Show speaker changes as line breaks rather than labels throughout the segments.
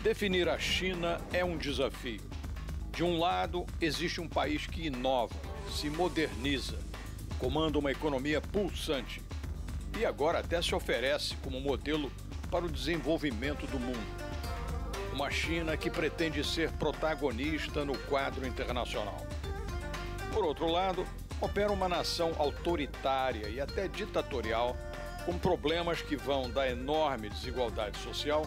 Definir a China é um desafio. De um lado, existe um país que inova, se moderniza, comanda uma economia pulsante e agora até se oferece como modelo para o desenvolvimento do mundo. Uma China que pretende ser protagonista no quadro internacional. Por outro lado, opera uma nação autoritária e até ditatorial, com problemas que vão da enorme desigualdade social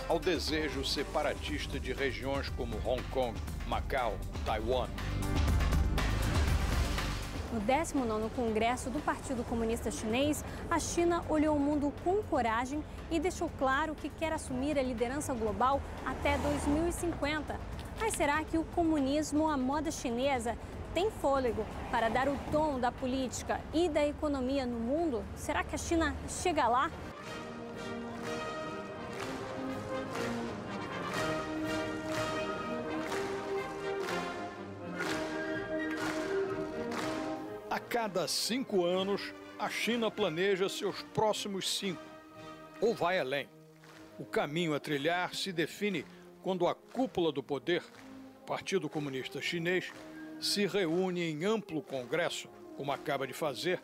ao desejo separatista de regiões como Hong Kong, Macau, Taiwan.
No 19º Congresso do Partido Comunista Chinês, a China olhou o mundo com coragem e deixou claro que quer assumir a liderança global até 2050. Mas será que o comunismo, a moda chinesa, tem fôlego para dar o tom da política e da economia no mundo? Será que a China chega lá?
A cada 5 anos, a China planeja seus próximos 5, ou vai além. O caminho a trilhar se define quando a cúpula do poder, o Partido Comunista Chinês, se reúne em amplo congresso, como acaba de fazer,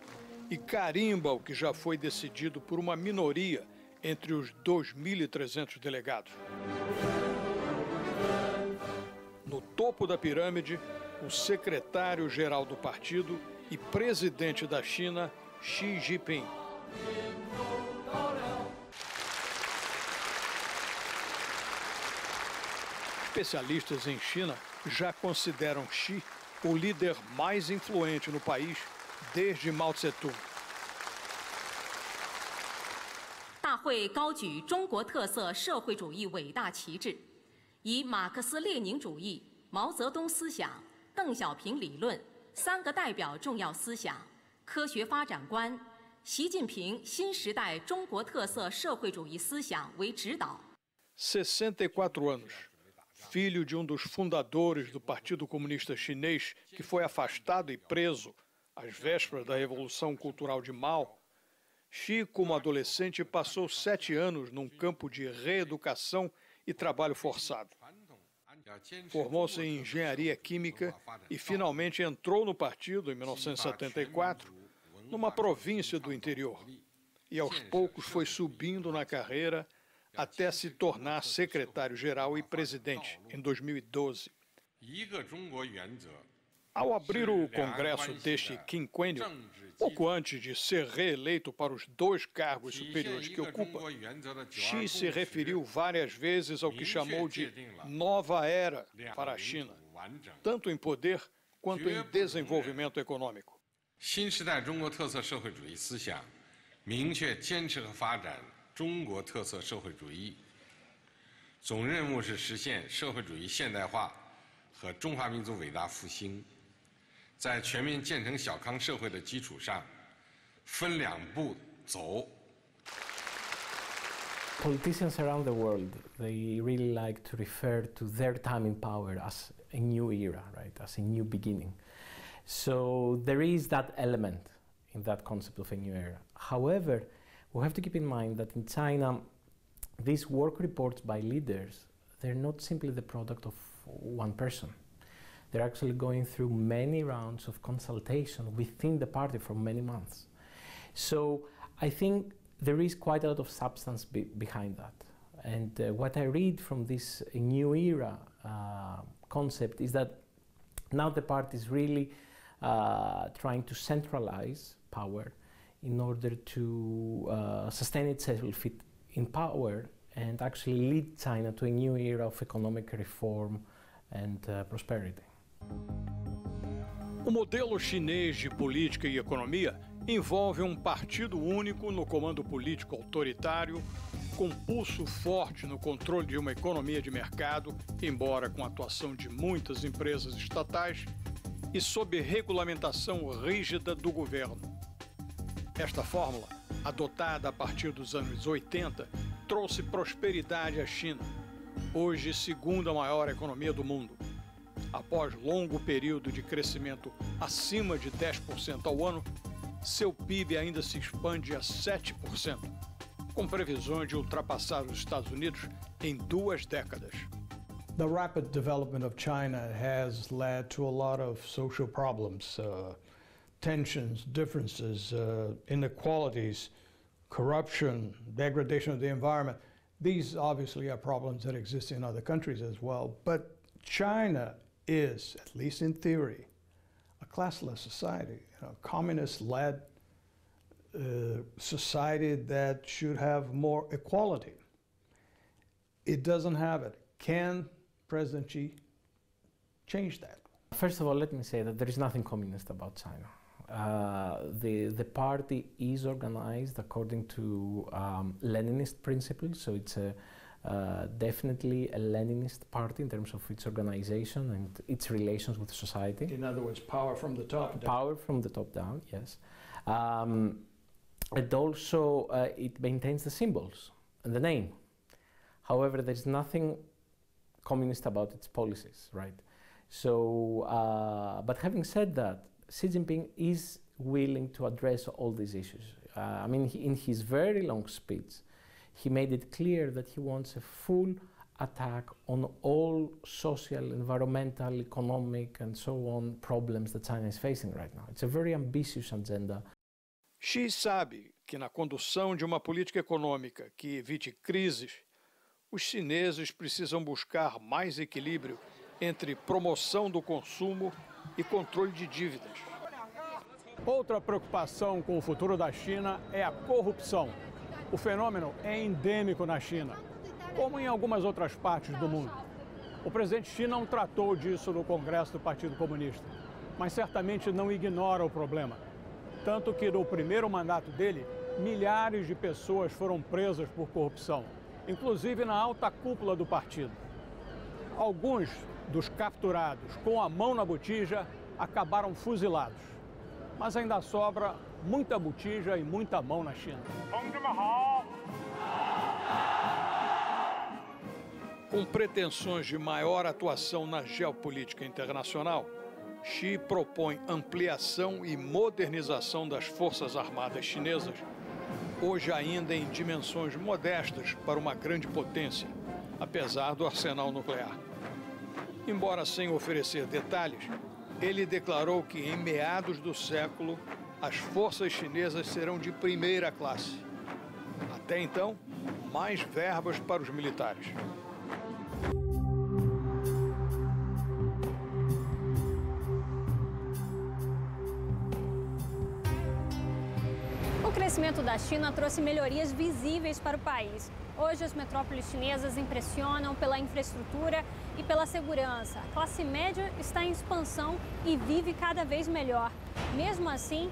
e carimba o que já foi decidido por uma minoria entre os 2.300 delegados. No topo da pirâmide, o secretário-geral do partido e presidente da China, Xi Jinping. Especialistas em China já consideram Xi o líder mais influente no país desde Mao Tse-tung.
大会高举中国特色社会主义伟大旗帜，以马克思列宁主义、毛泽东思想、邓小平理论3个代表重要思想、科学发展观、习近平新时代中国特色社会主义思想为指导。
64 anos, filho de dos fundadores do Partido Comunista Chinês, que foi afastado e preso às vésperas da Revolução Cultural de Mao, Xi, como adolescente, passou 7 anos num campo de reeducação e trabalho forçado. Formou-se em engenharia química e finalmente entrou no partido em 1974, numa província do interior. E aos poucos foi subindo na carreira até se tornar secretário-geral e presidente em 2012. Ao abrir o congresso deste quinquênio, pouco antes de ser reeleito para os 2 cargos superiores que ocupa, Xi se referiu várias vezes ao que chamou de nova era para a China, tanto em poder quanto em desenvolvimento econômico.
新时代中国特色社会主义思想明确坚持和发展中国特色社会主义，总任务是实现社会主义现代化和中华民族伟大复兴。 在全面建成小康社会的基础上，分2步走。
Politicians around the world, they really like to refer to their time in power as a new era, right? As a new beginning. So there is that element in that concept of a new era. However, we have to keep in mind that in China, these work reports by leaders, they're not simply the product of one person. They're actually going through many rounds of consultation within the party for many months. So I think there is quite a lot of substance behind that. And what I read from this new era concept is that now the party is really trying to centralize power in order to sustain itself in power and actually lead China to a new era of economic reform and prosperity.
O modelo chinês de política e economia envolve um partido único no comando político autoritário, com pulso forte no controle de uma economia de mercado, embora com a atuação de muitas empresas estatais, e sob regulamentação rígida do governo. Esta fórmula, adotada a partir dos anos 80, trouxe prosperidade à China, hoje segunda maior economia do mundo. Após longo período de crescimento acima de 10% ao ano, seu PIB ainda se expande a 7%, com previsões de ultrapassar os Estados Unidos em 2 décadas.
The rapid development of China has led to a lot of social problems, tensions, differences, inequalities, corruption, degradation of the environment. These obviously are problems that exist in other countries as well, but China is, at least in theory, a classless society, a communist-led society that should have more equality. It doesn't have it. Can President Xi change that?
First of all, let me say that there is nothing communist about China. The party is organized according to Leninist principles, so it's definitely a Leninist party in terms of its organization and its relations with society.
In other words, power from the top down.
Power from the top down, yes. And also it maintains the symbols and the name. However, there's nothing communist about its policies, right? So, but having said that, Xi Jinping is willing to address all these issues. I mean, in his very long speech, he made it clear that he wants a full attack on all social, environmental, economic, and so on problems that China is facing right now. It's a very ambitious agenda.
Xi sabe que na condução de uma política econômica que evite crises, os chineses precisam buscar mais equilíbrio entre promoção do consumo e controle de dívidas.
Outra preocupação com o futuro da China é a corrupção. O fenômeno é endêmico na China, como em algumas outras partes do mundo. O presidente Xi não tratou disso no Congresso do Partido Comunista, mas certamente não ignora o problema. Tanto que no primeiro mandato dele, milhares de pessoas foram presas por corrupção, inclusive na alta cúpula do partido. Alguns dos capturados com a mão na botija acabaram fuzilados. Mas ainda sobra muita botija e muita mão na China.
Com pretensões de maior atuação na geopolítica internacional, Xi propõe ampliação e modernização das Forças Armadas chinesas, hoje ainda em dimensões modestas para uma grande potência, apesar do arsenal nuclear. Embora sem oferecer detalhes, ele declarou que em meados do século as forças chinesas serão de primeira classe. Até então, mais verbas para os militares.
O crescimento da China trouxe melhorias visíveis para o país. Hoje, as metrópoles chinesas impressionam pela infraestrutura e pela segurança. A classe média está em expansão e vive cada vez melhor. Mesmo assim,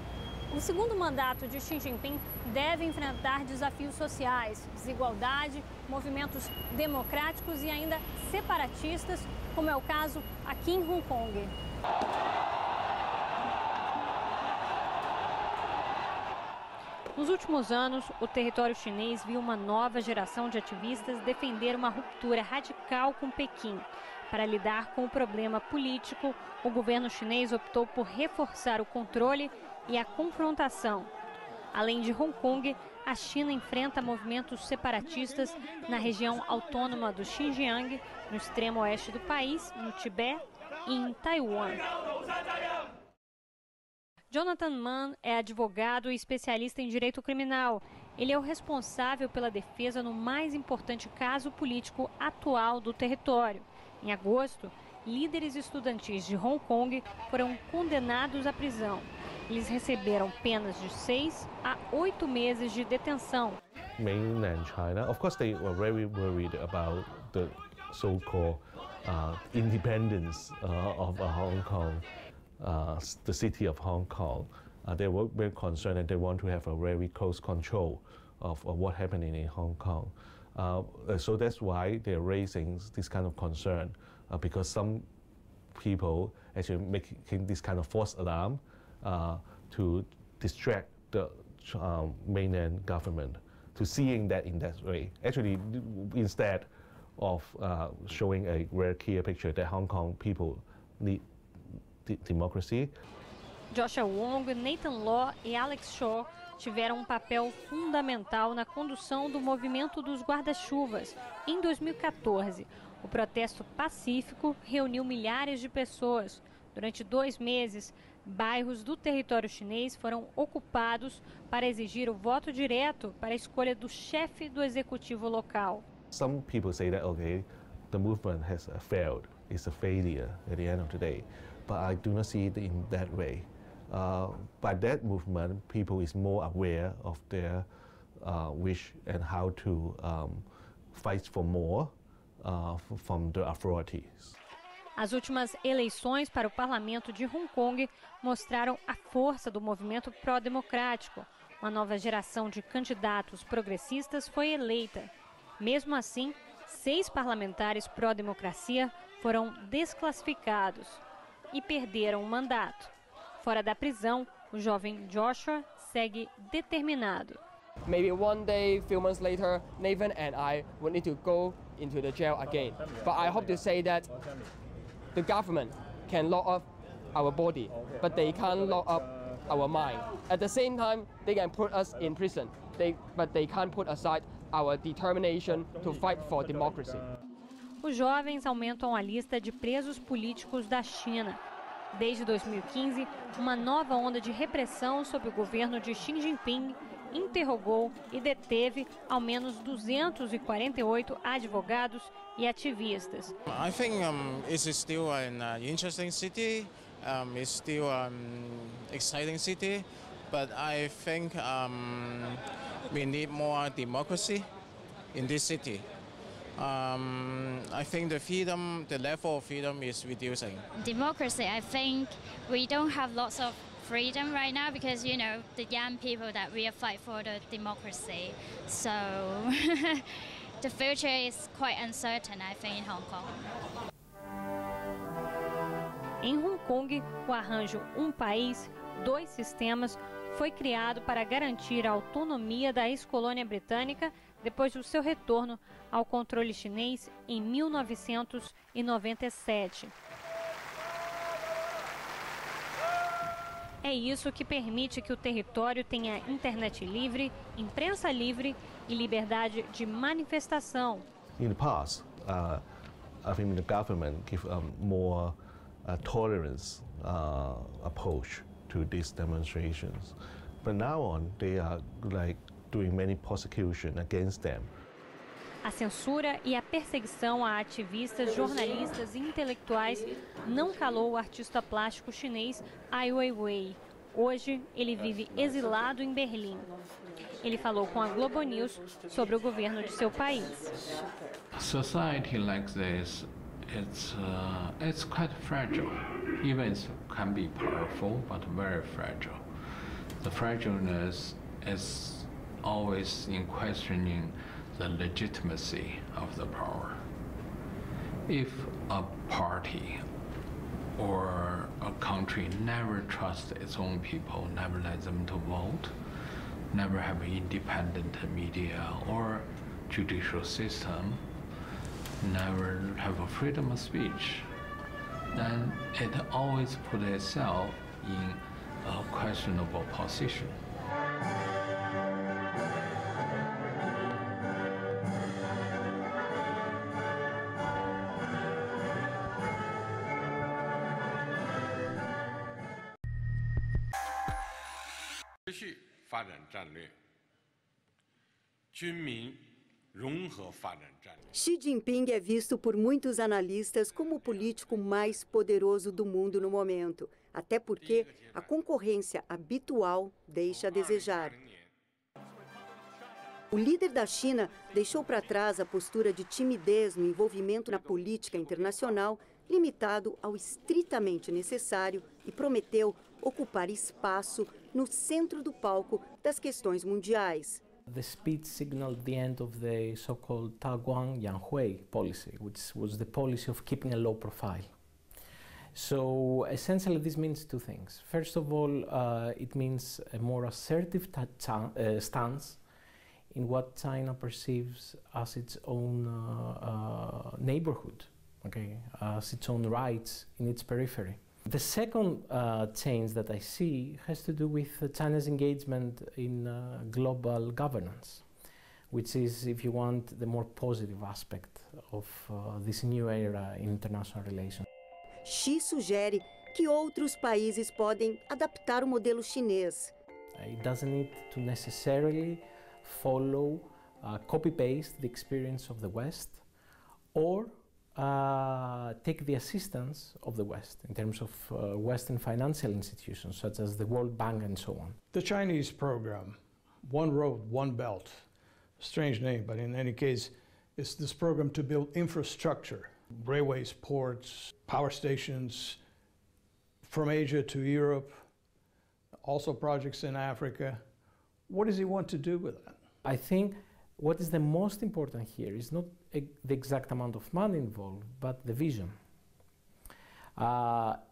o segundo mandato de Xi Jinping deve enfrentar desafios sociais, desigualdade, movimentos democráticos e ainda separatistas, como é o caso aqui em Hong Kong. Nos últimos anos, o território chinês viu uma nova geração de ativistas defender uma ruptura radical com Pequim. Para lidar com o problema político, o governo chinês optou por reforçar o controle e a confrontação. Além de Hong Kong, a China enfrenta movimentos separatistas na região autônoma do Xinjiang, no extremo oeste do país, no Tibete e em Taiwan. Jonathan Mann é advogado e especialista em direito criminal. Ele é o responsável pela defesa no mais importante caso político atual do território. Em agosto, líderes estudantis de Hong Kong foram condenados à prisão. Eles receberam penas de 6 a 8 meses de detenção.
Mainland China, of course, they were very worried about the so-called independence of Hong Kong. The city of Hong Kong, they were very concerned and they want to have a very close control of what happening in Hong Kong. So that's why they're raising this kind of concern, because some people actually making this kind of false alarm to distract the mainland government to seeing that in that way. Actually, instead of showing a very clear picture that Hong Kong people need democracy.
Joshua Wong, Nathan Law e Alex Shaw tiveram um papel fundamental na condução do movimento dos guarda-chuvas. Em 2014, o protesto pacífico reuniu milhares de pessoas. Durante 2 meses, bairros do território chinês foram ocupados para exigir o voto direto para a escolha do chefe do executivo local.
Some people say that, okay, the movement has failed. It's a failure at the end of the day. But I do not see it in that way. By that movement, people is more aware of their wish and how to fight for more from the authorities.
As últimas eleições para o parlamento de Hong Kong mostraram a força do movimento pró-democrático. Uma nova geração de candidatos progressistas foi eleita. Mesmo assim, 6 parlamentares pró-democracia foram desclassificados e perderam o mandato. Fora da prisão, o jovem Joshua segue determinado.
Maybe one day, few months later, Nathan and I would need to go into the jail again. But I hope to say that the government can lock up our body, but they can't lock up our mind. At the same time, they can put us in prison, but they can't put aside our determination to fight for democracy.
Os jovens aumentam a lista de presos políticos da China. Desde 2015, uma nova onda de repressão sob o governo de Xi Jinping interrogou e deteve ao menos 248 advogados e ativistas.
I think it's still an interesting city. It's still exciting city, but I think we need more democracy in this city. I think the level of freedom is reducing.
Democracy, I think we don't have lots of freedom right now because, you know, the young people that we fight for the democracy. So the future is quite uncertain, I think, in Hong Kong.
Em Hong Kong, o arranjo Um País, Dois Sistemas foi criado para garantir a autonomia da ex-colônia britânica depois do seu retorno ao controle chinês em 1997. É isso que permite que o território tenha internet livre, imprensa livre e liberdade de manifestação.
In the past, I think the government give more tolerance approach to these demonstrations. But now on, they are like doing many prosecution against them.
A censura e a perseguição a ativistas, jornalistas e intelectuais não calou o artista plástico chinês Ai Weiwei. Hoje, ele vive exilado em Berlim. Ele falou com a Globo News sobre o governo de seu país.
Society like this, it's quite fragile. Even it can be powerful, but very fragile. The fragileness is always in questioning the legitimacy of the power. If a party or a country never trusts its own people, never let them to vote, never have an independent media or judicial system, never have a freedom of speech, then it always puts itself in a questionable position.
Xi Jinping é visto por muitos analistas como o político mais poderoso do mundo no momento, até porque a concorrência habitual deixa a desejar. O líder da China deixou para trás a postura de timidez no envolvimento na política internacional, limitado ao estritamente necessário, e prometeu ocupar espaço no centro do palco das questões mundiais.
The speech signaled the end of the so-called Taguan Yanhui policy, which was the policy of keeping a low profile. So essentially this means two things. First of all, it means a more assertive stance in what China perceives as its own neighborhood, okay, as its own rights in its periphery. The second change that I see has to do with China's engagement in global governance, which is, if you want, the more positive aspect of this new era in international relations.
Xi sugere que outros países podem adaptar o modelo chinês.
It doesn't need to necessarily follow, copy-paste the experience of the West, or take the assistance of the West in terms of Western financial institutions such as the World Bank and so on.
The Chinese program, One Road, One Belt, strange name, but in any case, it's this program to build infrastructure, railways, ports, power stations from Asia to Europe, also projects in Africa. What does he want to do with that?
I think what is the most important here is not the exact amount of money involved, but the vision.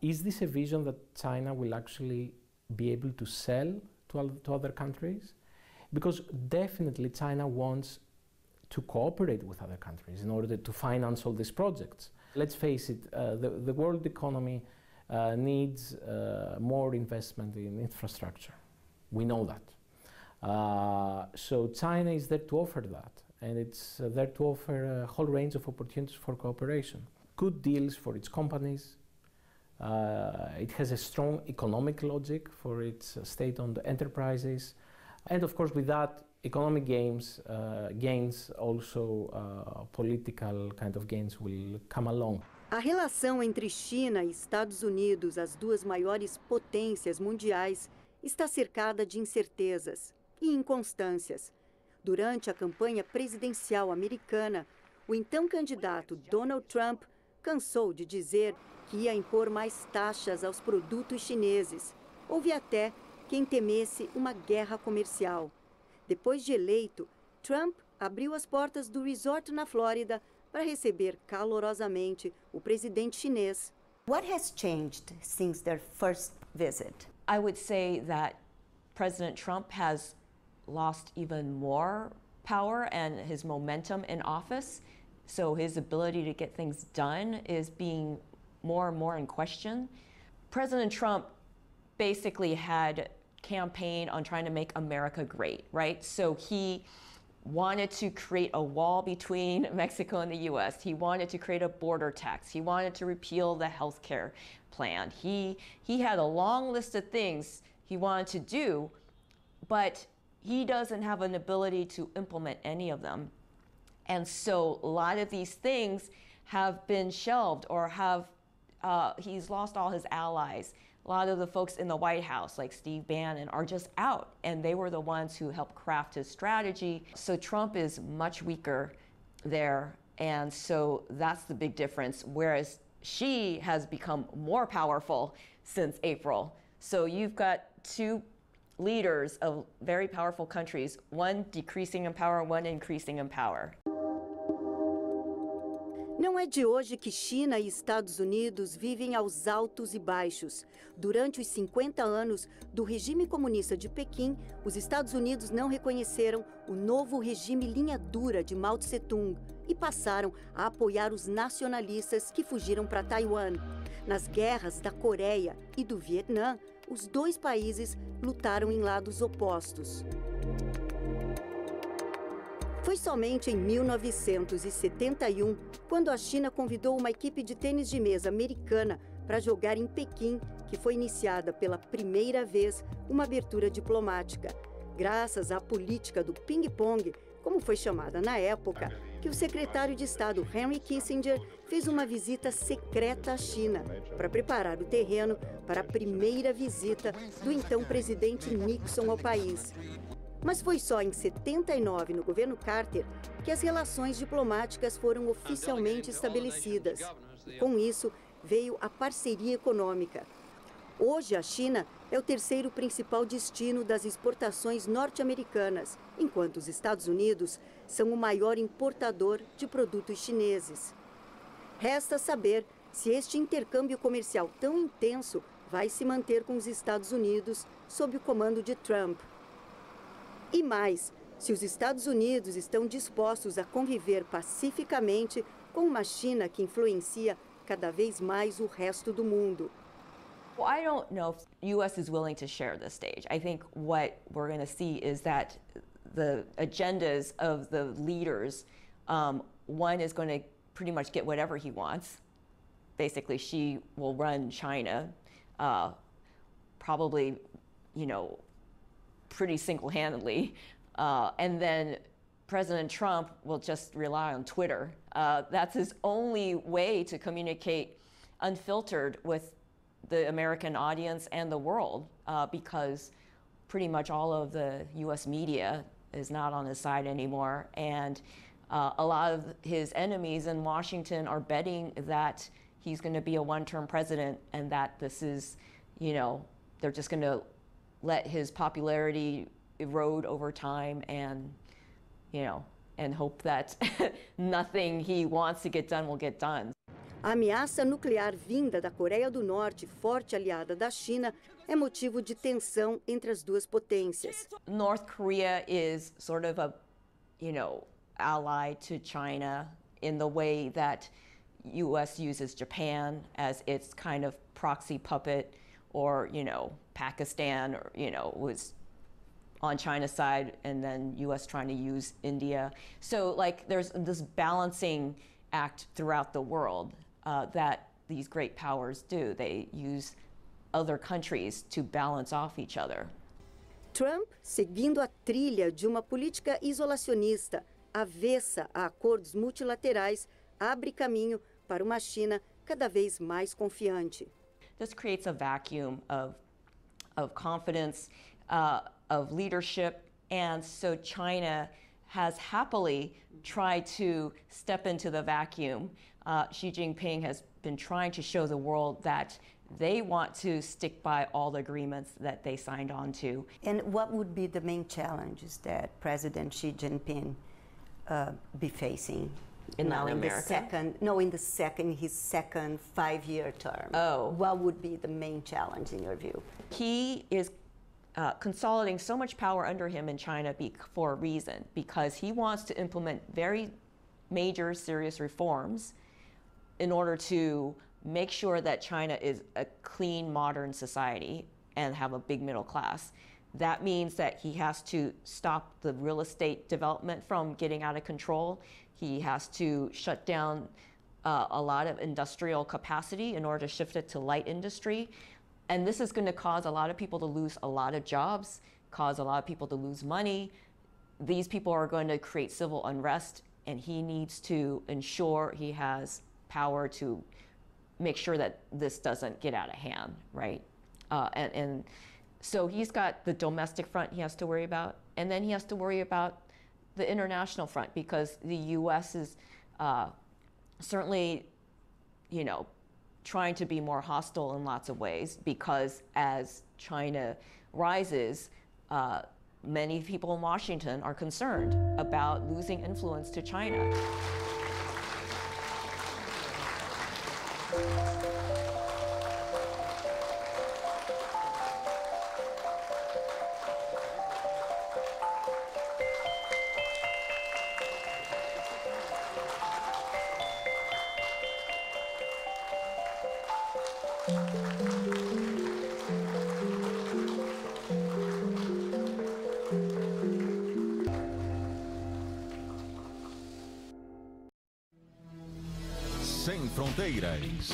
Is this a vision that China will actually be able to sell to other countries? Because definitely China wants to cooperate with other countries in order to finance all these projects. Let's face it, the world economy needs more investment in infrastructure. We know that. So China is there to offer that, and it's there to offer a whole range of opportunities for cooperation. Good deals for its companies. It has a strong economic logic for its state-owned enterprises. And of course, with that, economic gains also political kind of gains will come along.
A relação entre China e Estados Unidos, as duas maiores potências mundiais, está cercada de incertezas e inconstâncias. Durante a campanha presidencial americana, o então candidato Donald Trump cansou de dizer que ia impor mais taxas aos produtos chineses. Houve até quem temesse uma guerra comercial. Depois de eleito, Trump abriu as portas do resort na Flórida para receber calorosamente o presidente chinês.
What has changed since their first visit?
I would say that President Trump has lost even more power and his momentum in office. So his ability to get things done is being more and more in question. President Trump basically had campaigned on trying to make America great, right? So he wanted to create a wall between Mexico and the US. He wanted to create a border tax. He wanted to repeal the health care plan. He had a long list of things he wanted to do, but he doesn't have an ability to implement any of them. And so a lot of these things have been shelved or he's lost all his allies. A lot of the folks in the White House, like Steve Bannon, are just out, and they were the ones who helped craft his strategy. So Trump is much weaker there, and so that's the big difference, whereas Xi has become more powerful since April. So you've got two leaders of very powerful countries, one decreasing in power, one increasing in power.
Não é de hoje que China e Estados Unidos vivem aos altos e baixos. Durante os 50 anos do regime comunista de Pequim, os Estados Unidos não reconheceram o novo regime linha dura de Mao Tse-tung e passaram a apoiar os nacionalistas que fugiram para Taiwan. Nas guerras da Coreia e do Vietnã, os dois países lutaram em lados opostos. Foi somente em 1971, quando a China convidou uma equipe de tênis de mesa americana para jogar em Pequim, que foi iniciada pela primeira vez uma abertura diplomática. Graças à política do ping-pong, como foi chamada na época, que o secretário de Estado Henry Kissinger fez uma visita secreta à China para preparar o terreno para a primeira visita do então presidente Nixon ao país. Mas foi só em 79, no governo Carter, que as relações diplomáticas foram oficialmente estabelecidas. E com isso, veio a parceria econômica. Hoje, a China é o terceiro principal destino das exportações norte-americanas, enquanto os Estados Unidos são o maior importador de produtos chineses. Resta saber se este intercâmbio comercial tão intenso vai se manter com os Estados Unidos sob o comando de Trump. E mais, se os Estados Unidos estão dispostos a conviver pacificamente com uma China que influencia cada vez mais o resto do mundo.
Well, I don't know if the U.S. is willing to share this stage. I think what we're going to see is that the agendas of the leaders, one is going to pretty much get whatever he wants. Basically, Xi will run China, probably, pretty single-handedly. And then President Trump will just rely on Twitter. That's his only way to communicate unfiltered with the American audience and the world, because pretty much all of the US media is not on his side anymore. And a lot of his enemies in Washington are betting that he's going to be a one-term president and that this is, they're just going to let his popularity erode over time and, and hope that nothing he wants to get done will get done.
A ameaça nuclear vinda da Coreia do Norte, forte aliada da China, é motivo de tensão entre as duas potências.
North Korea is sort of a, ally to China in the way that U.S. uses Japan as its kind of proxy puppet, or, Pakistan, was on China's side, and then U.S. trying to use India. So, there's this balancing act throughout the world that these great powers do. They use other countries to balance off each other.
Trump, seguindo a trilha de uma política isolacionista, avessa a acordos multilaterais, abre caminho para uma China cada vez mais confiante.
This creates a vacuum of confidence, of leadership, and so China has happily tried to step into the vacuum. Xi Jinping has been trying to show the world that they want to stick by all the agreements that they signed on to.
And what would be the main challenges that President Xi Jinping be facing
in his
second 5-year term?
Oh.
What would be the main challenge in your view?
He is consolidating so much power under him in China for a reason, because he wants to implement very major, serious reforms in order to make sure that China is a clean, modern society and have a big middle class. That means that he has to stop the real estate development from getting out of control. He has to shut down a lot of industrial capacity in order to shift it to light industry. And this is going to cause a lot of people to lose a lot of jobs, cause a lot of people to lose money. These people are going to create civil unrest, and he needs to ensure he has power to make sure that this doesn't get out of hand, right? And so he's got the domestic front he has to worry about, and then he has to worry about the international front, because the U.S. is certainly, trying to be more hostile in lots of ways, because as China rises, many people in Washington are concerned about losing influence to China.
Sem fronteiras.